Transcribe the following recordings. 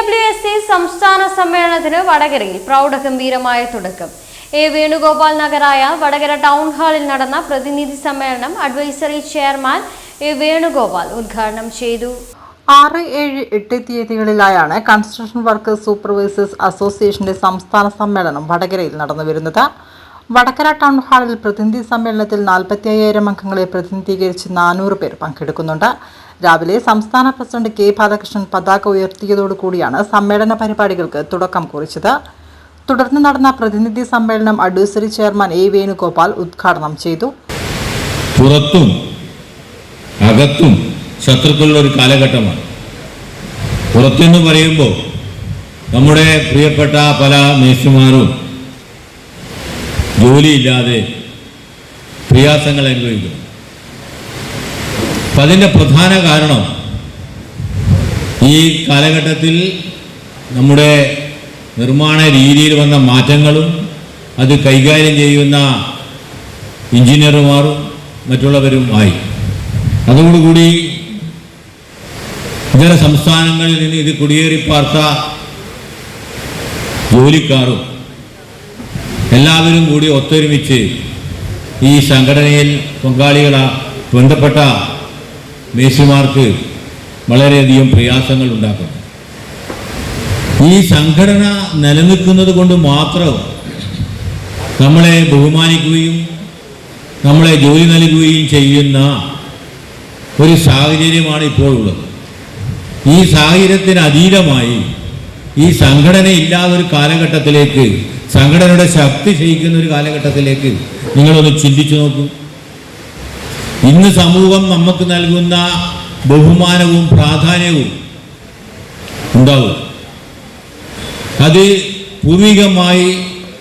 AWSC സംസ്ഥാന സമ്മേളനത്തിന് വടകരയിൽ പ്രൗഢഗംഭീരമായ തുടക്കം. എ വേണുഗോപാൽ നഗറായ വടകര ടൗൺ ഹാളിൽ നടന്ന പ്രതിനിധി സമ്മേളനം അഡ്വൈസറി ചെയർമാൻ എ വേണുഗോപാൽ ഉദ്ഘാടനം ചെയ്തു. 6, 7, 8 തീയതികളിലായാണ് കൺസ്ട്രക്ഷൻ വർക്കേഴ്സ് സൂപ്പർവൈസേഴ്സ് അസോസിയേഷന്റെ സംസ്ഥാന സമ്മേളനം വടകരയിൽ നടന്നുവരുന്നത്. വടകര ടൗൺ ഹാളിൽ പ്രതിനിധി സമ്മേളനത്തിൽ 45,000 അംഗങ്ങളെ പ്രതിനിധീകരിച്ച് 400 പേർ പങ്കെടുക്കുന്നുണ്ട്. രാവിലെ സംസ്ഥാന പ്രസിഡന്റ് കെ ബാലകൃഷ്ണൻ പതാക ഉയർത്തിയതോടുകൂടിയാണ് സമ്മേളന പരിപാടികൾക്ക് തുടക്കം കുറിച്ചത്. തുടർന്ന് നടന്ന പ്രതിനിധി സമ്മേളനം അഡ്വൈസറി ചെയർമാൻ എ വേണുഗോപാൽ ഉദ്ഘാടനം ചെയ്തു. പുറത്തും അകത്തും ശത്രുക്കളുടെ ഒരു കാലഘട്ടമാണ്. പുറത്തെന്ന് പറയുമ്പോൾ നമ്മുടെ പ്രിയപ്പെട്ട പല മേസ്റ്റുമാരും ജോലിയില്ലാതെ പ്രയാസങ്ങൾ അനുഭവിക്കുന്നു. അപ്പം അതിൻ്റെ പ്രധാന കാരണം ഈ കാലഘട്ടത്തിൽ നമ്മുടെ നിർമ്മാണ രീതിയിൽ വന്ന മാറ്റങ്ങളും അത് കൈകാര്യം ചെയ്യുന്ന എഞ്ചിനീയർമാരും മറ്റുള്ളവരും ആയി. അതോടുകൂടി ഇതര സംസ്ഥാനങ്ങളിൽ നിന്ന് ഇത് കുടിയേറി പാർത്ത ജോലിക്കാരും എല്ലാവരും കൂടി ഒത്തൊരുമിച്ച് ഈ സംഘടനയിൽ ബന്ധപ്പെട്ട മേസ്റ്റുമാർക്ക് വളരെയധികം പ്രയാസങ്ങൾ ഉണ്ടാക്കുന്നു. ഈ സംഘടന നിലനിൽക്കുന്നത് കൊണ്ട് മാത്രം നമ്മളെ ബഹുമാനിക്കുകയും നമ്മളെ ജോലി നൽകുകയും ചെയ്യുന്ന ഒരു സാഹചര്യമാണ് ഇപ്പോൾ ഉള്ളത്. ഈ സാഹചര്യത്തിന് അതീതമായി ഈ സംഘടന ഇല്ലാത്ത ഒരു കാലഘട്ടത്തിലേക്ക്, സംഘടനയുടെ ശക്തി ക്ഷയിക്കുന്ന ഒരു കാലഘട്ടത്തിലേക്ക് നിങ്ങളൊന്ന് ചിന്തിച്ചു നോക്കൂ. ഇന്ന് സമൂഹം നമുക്ക് നൽകുന്ന ബഹുമാനവും പ്രാധാന്യവും ഉണ്ടാവും. അത് പൂർവികമായി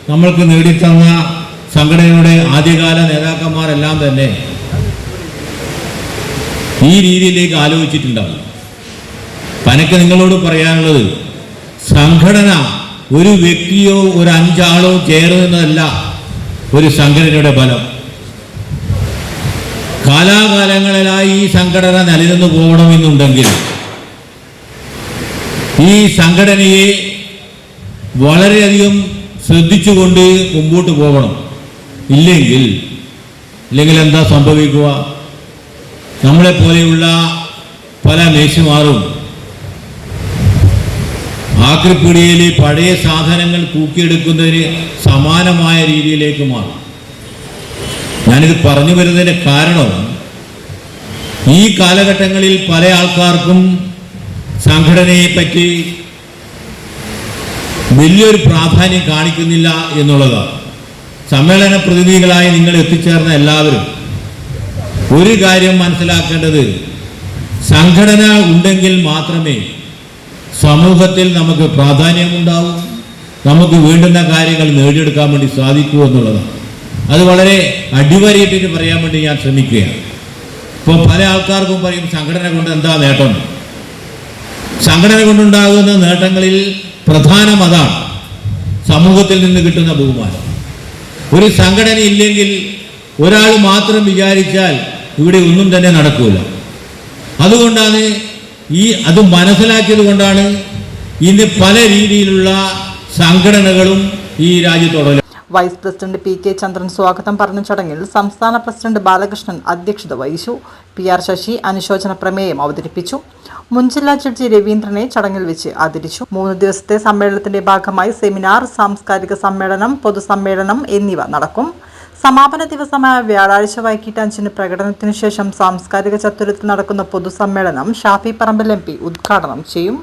നമ്മൾക്ക് നേടിത്തന്ന സംഘടനയുടെ ആദ്യകാല നേതാക്കന്മാരെല്ലാം തന്നെ ഈ രീതിയിലേക്ക് ആലോചിച്ചിട്ടുണ്ടാവും. എനിക്ക് നിങ്ങളോട് പറയാനുള്ളത്, സംഘടന ഒരു വ്യക്തിയോ ഒരു 5 ആളോ ചേരുന്നതല്ല ഒരു സംഘടനയുടെ ബലം. കാലാകാലങ്ങളിലായി ഈ സംഘടന നിലനിന്നു പോകണമെന്നുണ്ടെങ്കിൽ ഈ സംഘടനയെ വളരെയധികം ശ്രദ്ധിച്ചുകൊണ്ട് മുമ്പോട്ട് പോകണം. ഇല്ലെങ്കിൽ എന്താ സംഭവിക്കുക? നമ്മളെപ്പോലെയുള്ള പല മേസ്റ്റുമാരും ആക്രിപ്പീടികയിൽ പഴയ സാധനങ്ങൾ തൂക്കിയെടുക്കുന്നതിന് സമാനമായ രീതിയിലേക്ക് മാറും. ഞാനിത് പറഞ്ഞു വരുന്നതിന് കാരണം, ഈ കാലഘട്ടങ്ങളിൽ പല ആൾക്കാർക്കും സംഘടനയെ പറ്റി വലിയൊരു പ്രാധാന്യം കാണിക്കുന്നില്ല എന്നുള്ളതാണ്. സമ്മേളന പ്രതിനിധികളായി നിങ്ങൾ എത്തിച്ചേർന്ന എല്ലാവരും ഒരു കാര്യം മനസ്സിലാക്കേണ്ടത്, സംഘടന ഉണ്ടെങ്കിൽ മാത്രമേ സമൂഹത്തിൽ നമുക്ക് പ്രാധാന്യമുണ്ടാവും, നമുക്ക് വേണ്ടുന്ന കാര്യങ്ങൾ നേടിയെടുക്കാൻ വേണ്ടി സാധിക്കൂ എന്നുള്ളതാണ്. അത് വളരെ അടിവരയിട്ടിട്ട് പറയാൻ വേണ്ടി ഞാൻ ശ്രമിക്കുകയാണ്. ഇപ്പോൾ പല ആൾക്കാർക്കും പറയും സംഘടന കൊണ്ട് എന്താ നേട്ടം. സംഘടന കൊണ്ടുണ്ടാകുന്ന നേട്ടങ്ങളിൽ പ്രധാനം അതാണ്, സമൂഹത്തിൽ നിന്ന് കിട്ടുന്ന ബഹുമാനം. ഒരു സംഘടന ഇല്ലെങ്കിൽ ഒരാൾ മാത്രം വിചാരിച്ചാൽ ഇവിടെ ഒന്നും തന്നെ നടക്കൂല. അതുകൊണ്ടാണ് അത് മനസ്സിലാക്കിയത് കൊണ്ടാണ് ഇന്ന് പല രീതിയിലുള്ള സംഘടനകളും ഈ രാജ്യത്തോടെ. വൈസ് പ്രസിഡന്റ് പി കെ ചന്ദ്രൻ സ്വാഗതം പറഞ്ഞ ചടങ്ങിൽ സംസ്ഥാന പ്രസിഡന്റ് ബാലകൃഷ്ണൻ അധ്യക്ഷത വഹിച്ചു. PR ശശി അനുശോചന പ്രമേയം അവതരിപ്പിച്ചു. മുൻ ജില്ലാ ജഡ്ജി രവീന്ദ്രനെ ചടങ്ങിൽ വെച്ച് ആദരിച്ചു. 3 ദിവസത്തെ സമ്മേളനത്തിന്റെ ഭാഗമായി സെമിനാർ, സാംസ്കാരിക സമ്മേളനം, പൊതുസമ്മേളനം എന്നിവ നടക്കും. സമാപന ദിവസമായ വ്യാഴാഴ്ച വൈകിട്ട് 5-ന് പ്രകടനത്തിനു ശേഷം സാംസ്കാരിക ചത്തുരത്തിൽ നടക്കുന്ന പൊതുസമ്മേളനം ഷാഫി പറമ്പിൽ MP ഉദ്ഘാടനം ചെയ്യും.